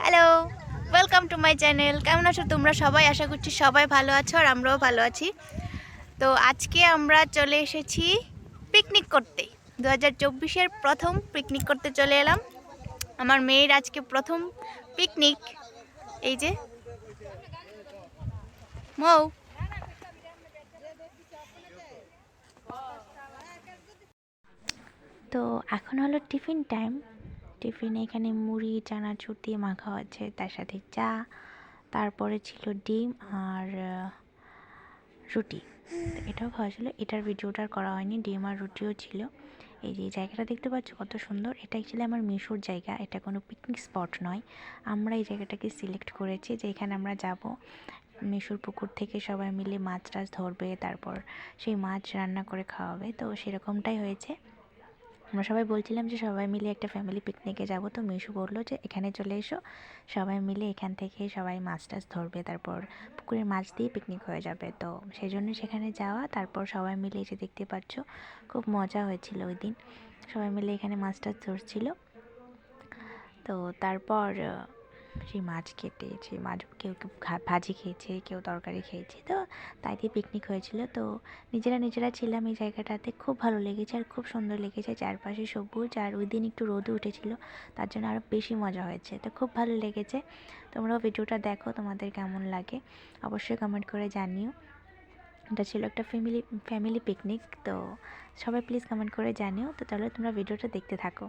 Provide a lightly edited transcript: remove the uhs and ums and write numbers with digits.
Hello, welcome to my channel. কেমন আছো তোমরা সবাই? আশা করছি সবাই ভালো আছো আর আমরাও ভালো আছি। তো আজকে আমরা চলে এসেছি পিকনিক করতে। 2024-এর প্রথম পিকনিক করতে চলে এলাম। আমার মেয়ের আজকে প্রথম পিকনিক। এই যে মৌ, তো এখন হলো টিফিন টাইম। টিফিনে এখানে মুড়ি চানাচুর দিয়ে মাখা আছে, তার সাথে চা, তারপরে ছিল ডিম আর রুটি। তো এটাও খাওয়া ছিল, এটার ভিডিওটা করা হয়নি। ডিম আর রুটিও ছিল। এই যে জায়গাটা দেখতে পাচ্ছ কত সুন্দর। এটা অ্যাকচুয়ালি আমার মিশুর জায়গা, এটা কোনো পিকনিক স্পট নয়। আমরা এই জায়গাটাকে সিলেক্ট করেছি যে এখানে আমরা যাব। মিশুর পুকুর থেকে সবাই মিলে মাছ টাছ ধরবে, তারপর সেই মাছ রান্না করে খাওয়াবে। তো সেরকমটাই হয়েছে। আমরা সবাই বলছিলাম যে সবাই মিলে একটা ফ্যামিলি পিকনিকে যাব। তো মিশু বললো যে এখানে চলে এসো, সবাই মিলে এখান থেকে সবাই মাছ টাছ ধরবে, তারপর পুকুরের মাছ দিয়ে পিকনিক হয়ে যাবে। তো সেই জন্য সেখানে যাওয়া। তারপর সবাই মিলে এসে দেখতে পাচ্ছ খুব মজা হয়েছিল ওই দিন। সবাই মিলে এখানে মাছ টাছ ধরছিল। তো তারপর সেই মাছ কেটে, সেই মাছ কেউ কেউ ভাজি খেয়েছে, কেউ তরকারি খেয়েছে। তো তাই দিয়ে পিকনিক হয়েছিল। তো নিজেরা ছিলাম এই জায়গাটাতে। খুব ভালো লেগেছে আর খুব সুন্দর লেগেছে। চারপাশে সবুজ, আর ওই দিন একটু রোদও উঠেছিল, তার জন্য আরও বেশি মজা হয়েছে। তো খুব ভালো লেগেছে। তোমরাও ভিডিওটা দেখো, তোমাদের কেমন লাগে অবশ্যই কমেন্ট করে জানিও। এটা ছিল একটা ফ্যামিলি পিকনিক। তো সবাই প্লিজ কমেন্ট করে জানিও। তো তাহলে তোমরা ভিডিওটা দেখতে থাকো।